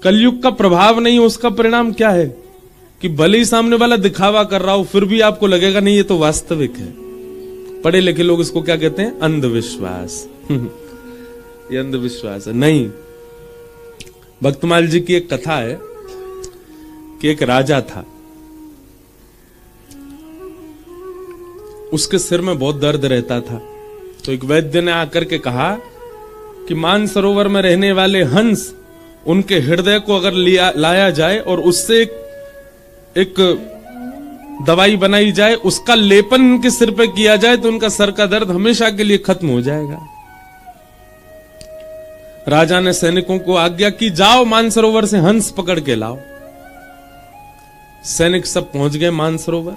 कलयुग का प्रभाव नहीं हो, उसका परिणाम क्या है कि भले ही सामने वाला दिखावा कर रहा हो, फिर भी आपको लगेगा नहीं ये तो वास्तविक है। पढ़े लिखे लोग इसको क्या कहते हैं? अंधविश्वास। ये अंधविश्वास है। नहीं, भक्तमाल जी की एक कथा है कि एक राजा था, उसके सिर में बहुत दर्द रहता था। तो एक वैद्य ने आकर के कहा कि मानसरोवर में रहने वाले हंस, उनके हृदय को अगर लाया जाए और उससे एक दवाई बनाई जाए, उसका लेपन उनके सिर पे किया जाए तो उनका सर का दर्द हमेशा के लिए खत्म हो जाएगा। राजा ने सैनिकों को आज्ञा की, जाओ मानसरोवर से हंस पकड़ के लाओ। सैनिक सब पहुंच गए मानसरोवर,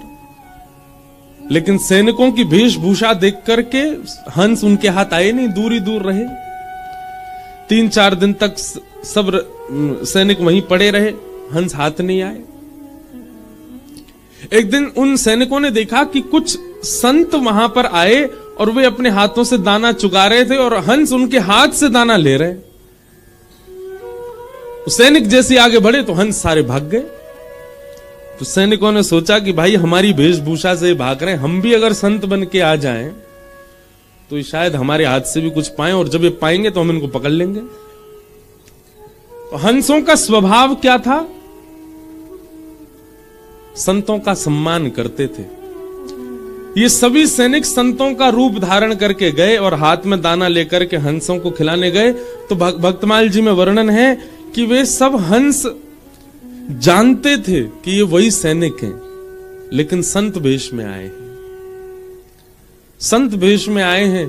लेकिन सैनिकों की वेशभूषा देख करके हंस उनके हाथ आए नहीं, दूर ही दूर रहे। 3-4 दिन तक सब सैनिक वहीं पड़े रहे, हंस हाथ नहीं आए। एक दिन उन सैनिकों ने देखा कि कुछ संत वहां पर आए और वे अपने हाथों से दाना चुगा रहे थे और हंस उनके हाथ से दाना ले रहे। सैनिक जैसे आगे बढ़े तो हंस सारे भाग गए। तो सैनिकों ने सोचा कि भाई हमारी वेशभूषा से भाग रहे हैं, हम भी अगर संत बन के आ जाएं तो शायद हमारे हाथ से भी कुछ पाएं, और जब ये पाएंगे तो हम इनको पकड़ लेंगे। तो हंसों का स्वभाव क्या था? संतों का सम्मान करते थे। ये सभी सैनिक संतों का रूप धारण करके गए और हाथ में दाना लेकर के हंसों को खिलाने गए। तो भक्तमाल जी में वर्णन है कि वे सब हंस जानते थे कि ये वही सैनिक हैं, लेकिन संत वेश में आए हैं। संत वेश में आए हैं,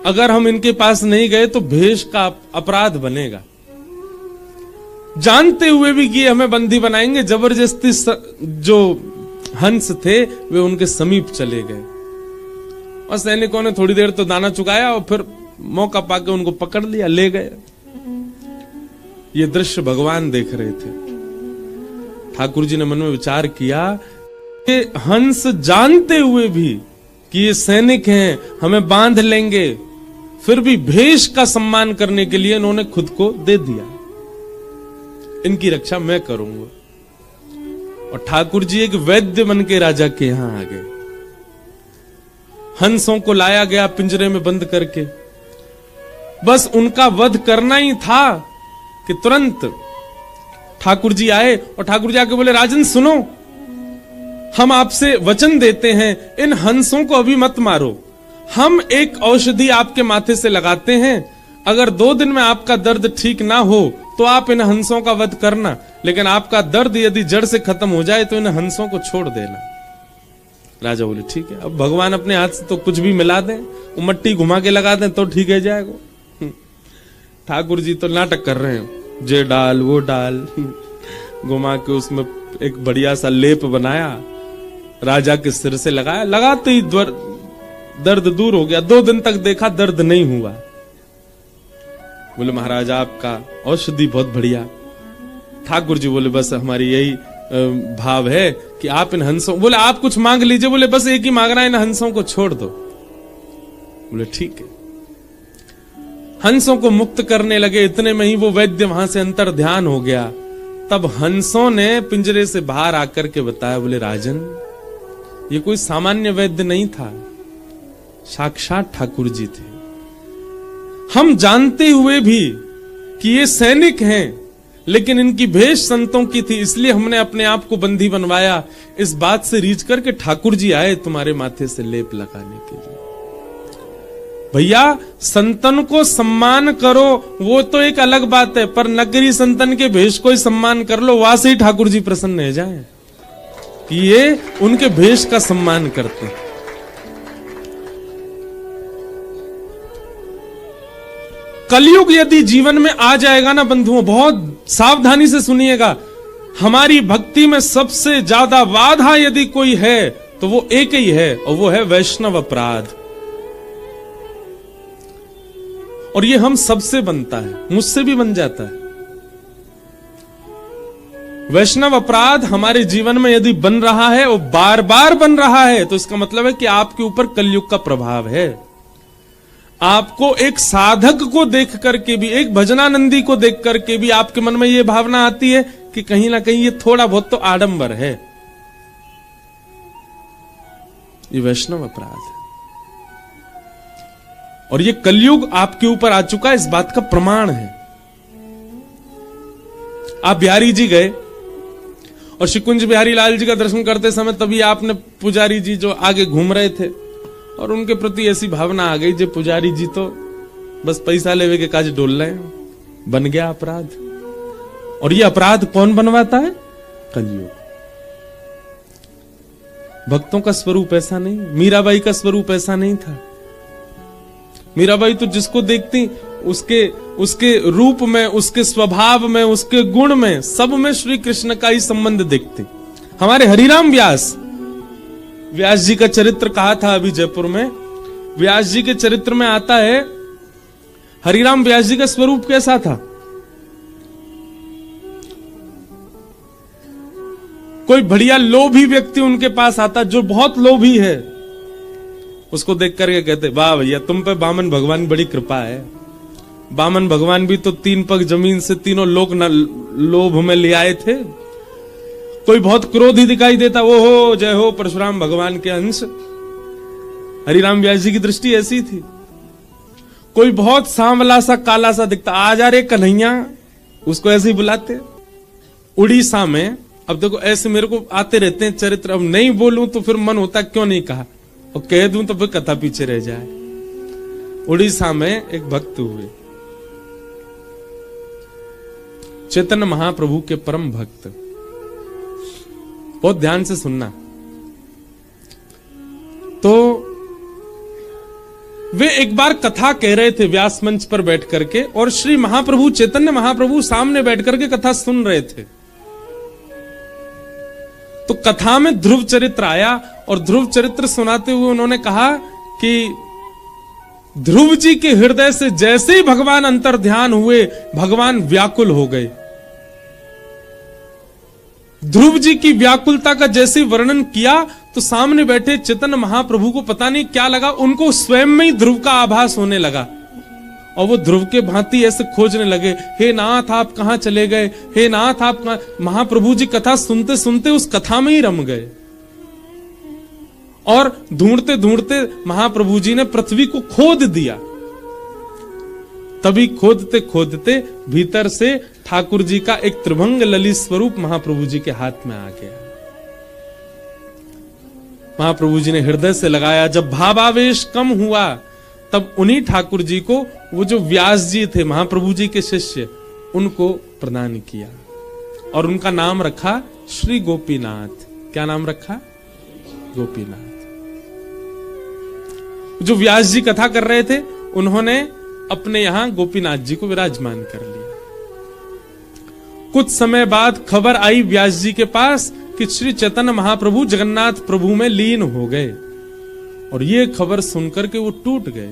अगर हम इनके पास नहीं गए तो भेष का अपराध बनेगा। जानते हुए भी कि हमें बंदी बनाएंगे, जबरदस्ती जो हंस थे वे उनके समीप चले गए और सैनिकों ने थोड़ी देर तो दाना चुकाया और फिर मौका पाके उनको पकड़ लिया, ले गए। ये दृश्य भगवान देख रहे थे। ठाकुर जी ने मन में विचार किया कि हंस जानते हुए भी कि ये सैनिक हैं, हमें बांध लेंगे, फिर भी भेष का सम्मान करने के लिए इन्होंने खुद को दे दिया। इनकी रक्षा मैं करूंगा। और ठाकुर जी एक वैद्य बन के राजा के यहां आ गए। हंसों को लाया गया पिंजरे में बंद करके, बस उनका वध करना ही था कि तुरंत ठाकुर जी आए और ठाकुर जी आके बोले, राजन सुनो, हम आपसे वचन देते हैं, इन हंसों को अभी मत मारो, हम एक औषधि आपके माथे से लगाते हैं, अगर 2 दिन में आपका दर्द ठीक ना हो तो आप इन हंसों का वध करना, लेकिन आपका दर्द यदि जड़ से खत्म हो जाए तो इन हंसों को छोड़ देना। राजा बोले ठीक है। अब भगवान अपने हाथ से तो कुछ भी मिला दें, वो मट्टी घुमा के लगा दें तो ठीक है जाएगा। ठाकुर जी तो नाटक कर रहे हैं, जे डाल वो डाल घुमा के उसमें एक बढ़िया सा लेप बनाया, राजा के सिर से लगाया, लगाते ही दर्द दूर हो गया। 2 दिन तक देखा दर्द नहीं हुआ। बोले महाराज आपका औषधि बहुत बढ़िया। ठाकुर जी बोले बस हमारी यही भाव है कि आप इन हंसों, बोले आप कुछ मांग लीजिए, बोले बस एक ही मांग रहा है, इन हंसों को छोड़ दो। बोले ठीक है। हंसों को मुक्त करने लगे, इतने में ही वो वैद्य वहां से अंतर ध्यान हो गया। तब हंसों ने पिंजरे से बाहर आकर के बताया, बोले राजन ये कोई सामान्य वैद्य नहीं था, साक्षात ठाकुर जी थे। हम जानते हुए भी कि ये सैनिक हैं, लेकिन इनकी भेष संतों की थी, इसलिए हमने अपने आप को बंदी बनवाया। इस बात से रीझ करके ठाकुर जी आए तुम्हारे माथे से लेप लगाने के लिए। भैया संतन को सम्मान करो वो तो एक अलग बात है, पर नगरी संतन के भेष को ही सम्मान कर लो, वहां से ही ठाकुर जी प्रसन्न हो जाए कि ये उनके भेष का सम्मान करते हैं। कलयुग यदि जीवन में आ जाएगा ना बंधुओं, बहुत सावधानी से सुनिएगा, हमारी भक्ति में सबसे ज्यादा बाधा यदि कोई है तो वो एक ही है, और वो है वैष्णव अपराध। और ये हम सबसे बनता है, मुझसे भी बन जाता है। वैष्णव अपराध हमारे जीवन में यदि बन रहा है और बार बार बन रहा है तो इसका मतलब है कि आपके ऊपर कलयुग का प्रभाव है। आपको एक साधक को देख करके भी, एक भजनानंदी को देख करके भी आपके मन में यह भावना आती है कि कहीं ना कहीं ये थोड़ा बहुत तो आडंबर है, ये वैष्णव अपराध है। और ये कलयुग आपके ऊपर आ चुका है, इस बात का प्रमाण है। आप बिहारी जी गए और शिकुंज बिहारी लाल जी का दर्शन करते समय तभी आपने पुजारी जी जो आगे घूम रहे थे और उनके प्रति ऐसी भावना आ गई, जो पुजारी जी तो बस पैसा लेवे के काज डोल रहे हैं, बन गया अपराध। और ये अपराध कौन बनवाता है? कलयुग। भक्तों का स्वरूप ऐसा नहीं, मीराबाई का स्वरूप ऐसा नहीं था। मीराबाई तो जिसको देखती उसके रूप में, उसके स्वभाव में, उसके गुण में, सब में श्री कृष्ण का ही संबंध देखती। हमारे हरिराम व्यास जी का चरित्र कहा था अभी जयपुर में, व्यास जी के चरित्र में आता है हरिराम व्यास जी का स्वरूप कैसा था। कोई बढ़िया लोभी व्यक्ति उनके पास आता, जो बहुत लोभी है, उसको देख करके कहते, वाह भैया तुम पे बामन भगवान बड़ी कृपा है। बामन भगवान भी तो 3 पग जमीन से तीनों लोग न लोभ में ले आए थे। कोई बहुत क्रोधी दिखाई देता, वो हो जय हो परशुराम भगवान के अंश। हरिराम व्यास जी की दृष्टि ऐसी थी। कोई बहुत सांवला सा काला सा दिखता, आ जा रे कन्हैया, उसको ऐसे ही बुलाते। उड़ीसा में, अब देखो ऐसे मेरे को आते रहते हैं चरित्र, अब नहीं बोलूं तो फिर मन होता क्यों नहीं कहा, और कह दूं तो फिर कथा पीछे रह जाए। उड़ीसा में एक भक्त हुए, चैतन्य महाप्रभु के परम भक्त। बहुत ध्यान से सुनना। तो वे एक बार कथा कह रहे थे व्यास मंच पर बैठ करके, और श्री महाप्रभु चैतन्य महाप्रभु सामने बैठ करके कथा सुन रहे थे। तो कथा में ध्रुव चरित्र आया, और ध्रुव चरित्र सुनाते हुए उन्होंने कहा कि ध्रुव जी के हृदय से जैसे ही भगवान अंतर ध्यान हुए, भगवान व्याकुल हो गए। ध्रुव जी की व्याकुलता का जैसे वर्णन किया तो सामने बैठे चैतन्य महाप्रभु को पता नहीं क्या लगा, उनको स्वयं में ही ध्रुव का आभास होने लगा, और वो ध्रुव के भांति ऐसे खोजने लगे, हे नाथ आप कहां चले गए, हे नाथ आप कहां। महाप्रभु जी कथा सुनते सुनते उस कथा में ही रम गए, और ढूंढते ढूंढते महाप्रभु जी ने पृथ्वी को खोद दिया। तभी खोदते खोदते भीतर से ठाकुर जी का एक त्रिभंग ललित स्वरूप महाप्रभु जी के हाथ में आ गया। महाप्रभु जी ने हृदय से लगाया। जब भावावेश कम हुआ तब उन्हीं ठाकुर जी को, वो जो व्यास जी थे महाप्रभु जी के शिष्य, उनको प्रदान किया, और उनका नाम रखा श्री गोपीनाथ। क्या नाम रखा? गोपीनाथ। जो व्यास जी कथा कर रहे थे, उन्होंने अपने यहां गोपीनाथ जी को विराजमान कर लिया। कुछ समय बाद खबर आई व्यास जी के पास कि श्री चैतन्य महाप्रभु जगन्नाथ प्रभु में लीन हो गए, और ये खबर सुनकर के वो टूट गए।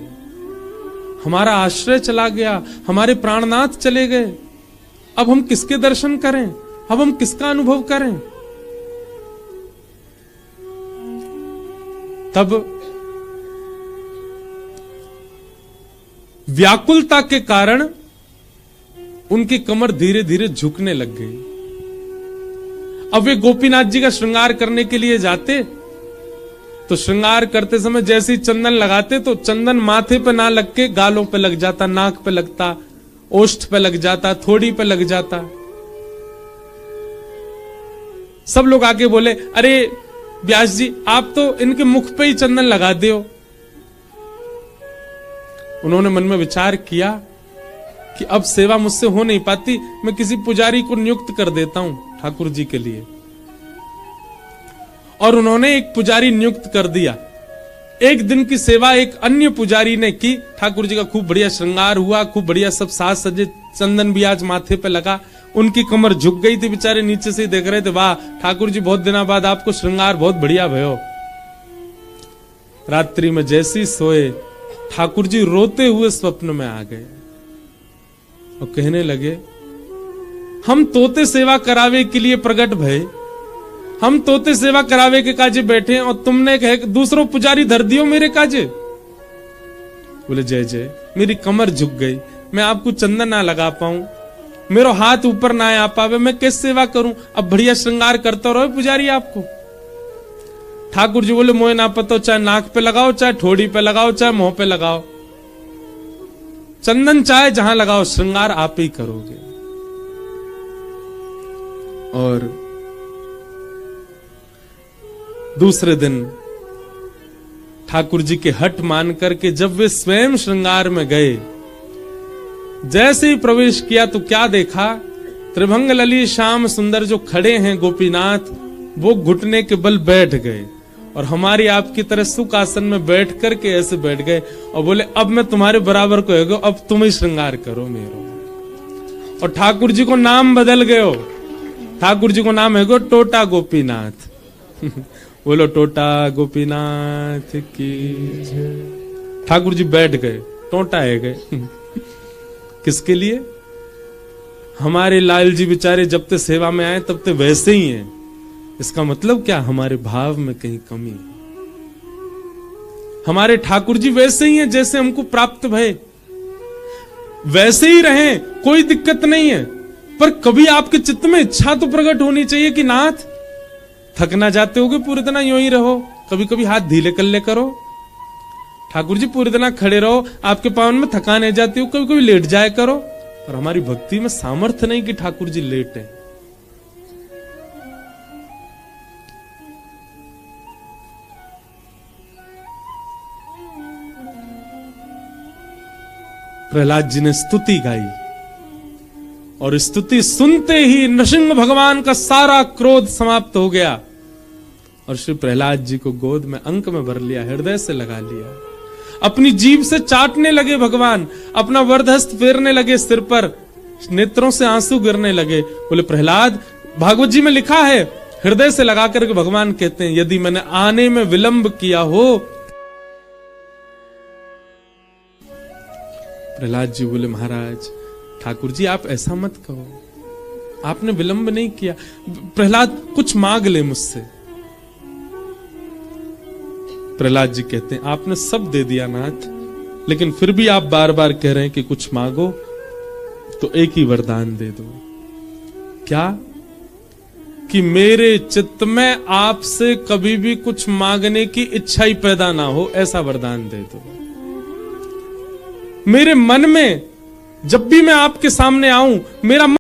हमारा आश्रय चला गया, हमारे प्राणनाथ चले गए, अब हम किसके दर्शन करें, अब हम किसका अनुभव करें। तब व्याकुलता के कारण उनकी कमर धीरे धीरे झुकने लग गई। अब वे गोपीनाथ जी का श्रृंगार करने के लिए जाते, तो श्रृंगार करते समय जैसे ही चंदन लगाते, तो चंदन माथे पे ना लग के गालों पे लग जाता, नाक पे लगता, ओष्ठ पे लग जाता, थोड़ी पे लग जाता। सब लोग आके बोले, अरे व्यास जी आप तो इनके मुख पे ही चंदन लगा दो। उन्होंने मन में विचार किया कि अब सेवा मुझसे हो नहीं पाती, मैं किसी पुजारी को नियुक्त कर देता हूं ठाकुर जी के लिए। और उन्होंने एक पुजारी नियुक्त कर दिया। एक दिन की सेवा एक अन्य पुजारी ने की। ठाकुर जी का खूब बढ़िया श्रृंगार हुआ, खूब बढ़िया सब साज सजे, चंदन भी आज माथे पे लगा। उनकी कमर झुक गई थी, बेचारे नीचे से ही देख रहे थे, वाह ठाकुर जी बहुत दिनों बाद आपको श्रृंगार बहुत बढ़िया भयो। रात्रि में जैसी सोए, ठाकुर जी रोते हुए स्वप्न में आ गए और कहने लगे, हम तोते सेवा करावे के लिए प्रकट भय, हम तोते सेवा करावे के काजे बैठे और तुमने कहे दूसरों पुजारी धर दियो मेरे काजे। बोले जय जय, मेरी कमर झुक गई, मैं आपको चंदन ना लगा पाऊं, मेरा हाथ ऊपर ना आ पावे, मैं कैसे सेवा करूं? अब बढ़िया श्रृंगार करता रहो पुजारी आपको। ठाकुर जी बोले मोए ना पतो, चाहे नाक पे लगाओ, चाहे ठोड़ी पे लगाओ, चाहे मुंह पे लगाओ, चंदन चाहे जहां लगाओ, श्रृंगार आप ही करोगे। और दूसरे दिन ठाकुर जी के हट मान करके जब वे स्वयं श्रृंगार में गए, जैसे ही प्रवेश किया तो क्या देखा, त्रिभंग लली श्याम सुंदर जो खड़े हैं गोपीनाथ, वो घुटने के बल बैठ गए और हमारी आपकी तरह सुख आसन में बैठ करके ऐसे बैठ गए और बोले अब मैं तुम्हारे बराबर को हो, अब तुम ही श्रृंगार करो मेरो। और ठाकुर जी को नाम बदल गए हो, ठाकुर जी को नाम है गो टोटा गोपीनाथ। बोलो टोटा गोपीनाथ की जय। ठाकुर जी बैठ गए, टोटा है गए। किसके लिए? हमारे लाल जी बेचारे जब तक सेवा में आए तब तक वैसे ही हैं। इसका मतलब क्या? हमारे भाव में कहीं कमी है। हमारे ठाकुर जी वैसे ही हैं जैसे हमको प्राप्त भय, वैसे ही रहें, कोई दिक्कत नहीं है। पर कभी आपके चित्त में इच्छा तो प्रकट होनी चाहिए कि नाथ थक ना जाते होगे, पूरे दिन यूं ही रहो, कभी कभी हाथ ढीले कर ले करो। ठाकुर जी पूरे दिन खड़े रहो, आपके पावन में थकान आ जाती हो, कभी कभी लेट जाए करो। और हमारी भक्ति में सामर्थ्य नहीं कि ठाकुर जी लेट है। प्रहलाद जी ने स्तुति गाई और स्तुति सुनते ही नृसिंह भगवान का सारा क्रोध समाप्त हो गया और श्री प्रहलाद जी को गोद में अंक में भर लिया, हृदय से लगा लिया, अपनी जीभ से चाटने लगे भगवान, अपना वरदहस्त फेरने लगे सिर पर, नेत्रों से आंसू गिरने लगे। बोले प्रहलाद, भागवत जी में लिखा है, हृदय से लगा करके भगवान कहते हैं यदि मैंने आने में विलंब किया हो। प्रहलाद जी बोले महाराज ठाकुर जी आप ऐसा मत कहो, आपने विलंब नहीं किया। प्रहलाद कुछ मांग ले मुझसे। प्रहलाद जी कहते हैं आपने सब दे दिया नाथ, लेकिन फिर भी आप बार बार कह रहे हैं कि कुछ मांगो, तो एक ही वरदान दे दो। क्या? कि मेरे चित्त में आपसे कभी भी कुछ मांगने की इच्छा ही पैदा ना हो, ऐसा वरदान दे दो। मेरे मन में जब भी मैं आपके सामने आऊं, मेरा